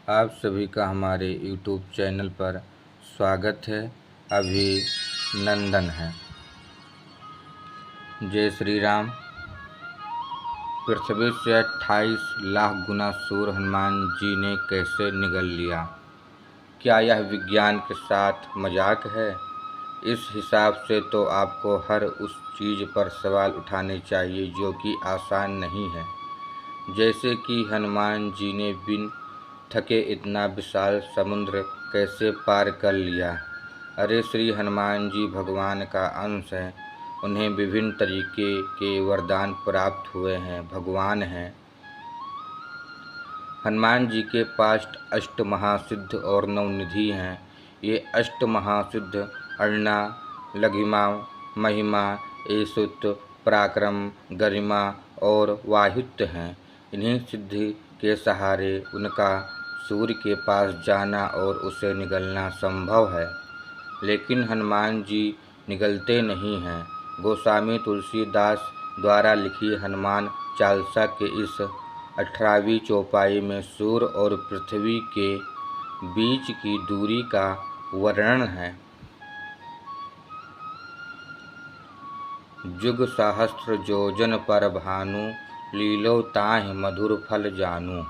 आप सभी का हमारे YouTube चैनल पर स्वागत है। अभिनंदन है। जय श्री राम। पृथ्वी से 28 लाख गुना सूर्य हनुमान जी ने कैसे निगल लिया? क्या यह विज्ञान के साथ मजाक है? इस हिसाब से तो आपको हर उस चीज़ पर सवाल उठाने चाहिए जो कि आसान नहीं है। जैसे कि हनुमान जी ने बिन थके इतना विशाल समुद्र कैसे पार कर लिया? अरे श्री हनुमान जी भगवान का अंश हैं, उन्हें विभिन्न तरीके के वरदान प्राप्त हुए हैं, भगवान हैं। हनुमान जी के पास अष्ट महासिद्ध और 9 निधि हैं। ये अष्ट महासिद्ध अर्णा, लघिमा, महिमा, ऐशुत, पराक्रम, गरिमा और वाहुत्य हैं। इन्हीं सिद्धि के सहारे उनका सूर्य के पास जाना और उसे निगलना संभव है। लेकिन हनुमान जी निगलते नहीं हैं। गोस्वामी तुलसीदास द्वारा लिखी हनुमान चालीसा के इस 18वीं चौपाई में सूर्य और पृथ्वी के बीच की दूरी का वर्णन है। जुग सहस्त्र योजन पर भानु, लीलो ताहि मधुर फल जानू।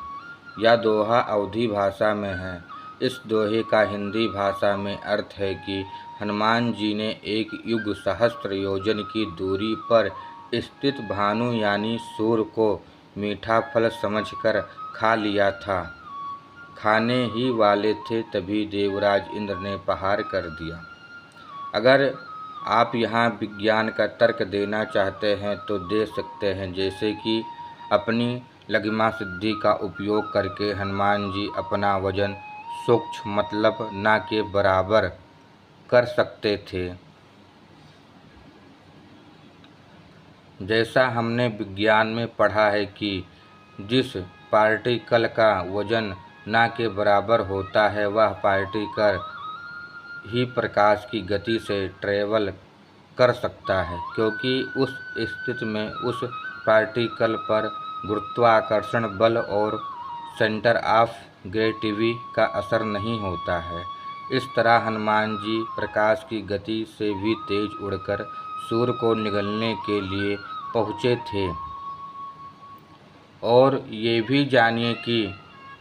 यह दोहा अवधी भाषा में है। इस दोहे का हिंदी भाषा में अर्थ है कि हनुमान जी ने एक युग सहस्त्र योजन की दूरी पर स्थित भानु यानी सूर्य को मीठा फल समझकर खा लिया था। खाने ही वाले थे तभी देवराज इंद्र ने प्रहार कर दिया। अगर आप यहाँ विज्ञान का तर्क देना चाहते हैं तो दे सकते हैं, जैसे कि अपनी लघिमा सिद्धि का उपयोग करके हनुमान जी अपना वजन सूक्ष्म मतलब ना के बराबर कर सकते थे। जैसा हमने विज्ञान में पढ़ा है कि जिस पार्टिकल का वजन ना के बराबर होता है वह पार्टिकल ही प्रकाश की गति से ट्रेवल कर सकता है, क्योंकि उस स्थिति में उस पार्टिकल पर गुरुत्वाकर्षण बल और सेंटर ऑफ ग्रेविटी का असर नहीं होता है। इस तरह हनुमान जी प्रकाश की गति से भी तेज उड़कर सूर्य को निगलने के लिए पहुँचे थे। और ये भी जानिए कि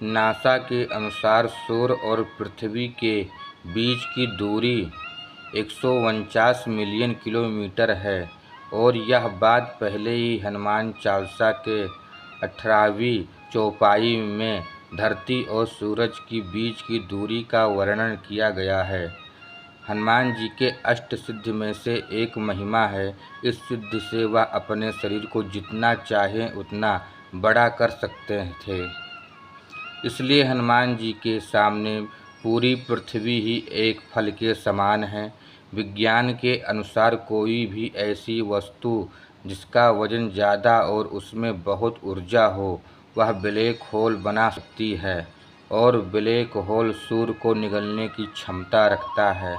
नासा के अनुसार सूर्य और पृथ्वी के बीच की दूरी 149 मिलियन किलोमीटर है। और यह बात पहले ही हनुमान चालीसा के 18वीं चौपाई में धरती और सूरज के बीच की दूरी का वर्णन किया गया है। हनुमान जी के अष्ट सिद्धि में से एक महिमा है। इस सिद्धि से वह अपने शरीर को जितना चाहें उतना बड़ा कर सकते थे। इसलिए हनुमान जी के सामने पूरी पृथ्वी ही एक फल के समान है। विज्ञान के अनुसार कोई भी ऐसी वस्तु जिसका वजन ज़्यादा और उसमें बहुत ऊर्जा हो वह ब्लैक होल बना सकती है, और ब्लैक होल सूर्य को निगलने की क्षमता रखता है।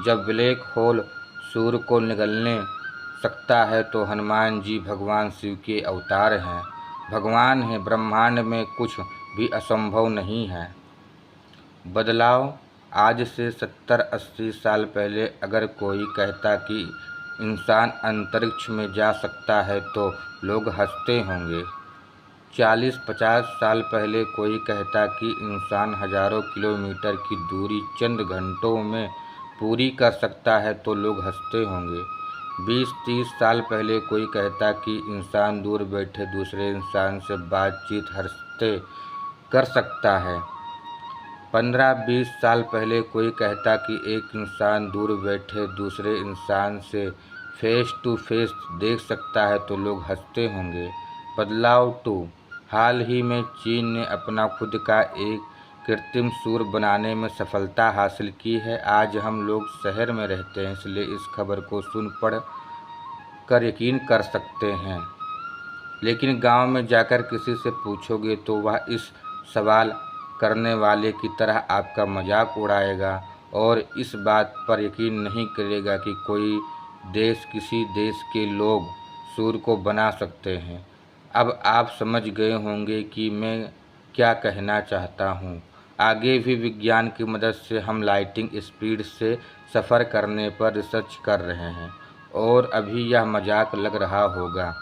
जब ब्लैक होल सूर्य को निगलने सकता है तो हनुमान जी भगवान शिव के अवतार हैं, भगवान हैं। ब्रह्मांड में कुछ भी असंभव नहीं है। बदलाव आज से 70-80 साल पहले अगर कोई कहता कि इंसान अंतरिक्ष में जा सकता है तो लोग हंसते होंगे। 40-50 साल पहले कोई कहता कि इंसान हजारों किलोमीटर की दूरी चंद घंटों में पूरी कर सकता है तो लोग हंसते होंगे। 20-30 साल पहले कोई कहता कि इंसान दूर बैठे दूसरे इंसान से बातचीत हंसते कर सकता है। 15-20 साल पहले कोई कहता कि एक इंसान दूर बैठे दूसरे इंसान से फेस टू फेस देख सकता है तो लोग हंसते होंगे। बदलाव 2। हाल ही में चीन ने अपना खुद का एक कृत्रिम सूर्य बनाने में सफलता हासिल की है। आज हम लोग शहर में रहते हैं, इसलिए इस खबर को सुन पढ़ कर यकीन कर सकते हैं। लेकिन गांव में जाकर किसी से पूछोगे तो वह इस सवाल करने वाले की तरह आपका मजाक उड़ाएगा और इस बात पर यकीन नहीं करेगा कि कोई देश किसी देश के लोग सूर्य को बना सकते हैं। अब आप समझ गए होंगे कि मैं क्या कहना चाहता हूँ। आगे भी विज्ञान की मदद से हम लाइटिंग स्पीड से सफ़र करने पर रिसर्च कर रहे हैं और अभी यह मजाक लग रहा होगा,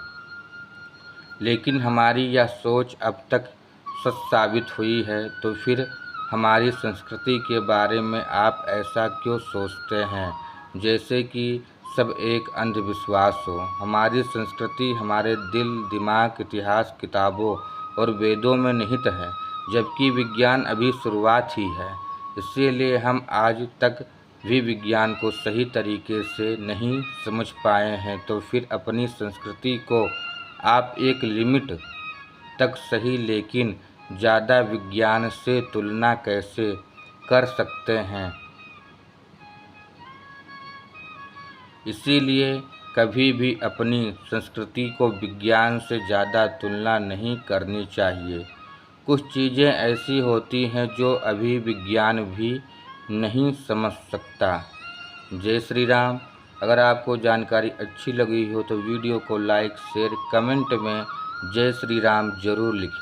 लेकिन हमारी यह सोच अब तक सच साबित हुई है। तो फिर हमारी संस्कृति के बारे में आप ऐसा क्यों सोचते हैं जैसे कि सब एक अंधविश्वास हो? हमारी संस्कृति हमारे दिल, दिमाग, इतिहास, किताबों और वेदों में निहित है, जबकि विज्ञान अभी शुरुआत ही है। इसीलिए हम आज तक भी विज्ञान को सही तरीके से नहीं समझ पाए हैं। तो फिर अपनी संस्कृति को आप एक लिमिट तक सही लेकिन ज़्यादा विज्ञान से तुलना कैसे कर सकते हैं? इसीलिए कभी भी अपनी संस्कृति को विज्ञान से ज़्यादा तुलना नहीं करनी चाहिए। कुछ चीज़ें ऐसी होती हैं जो अभी विज्ञान भी नहीं समझ सकता। जय श्री राम। अगर आपको जानकारी अच्छी लगी हो तो वीडियो को लाइक, शेयर, कमेंट में जय श्री राम ज़रूर लिखें।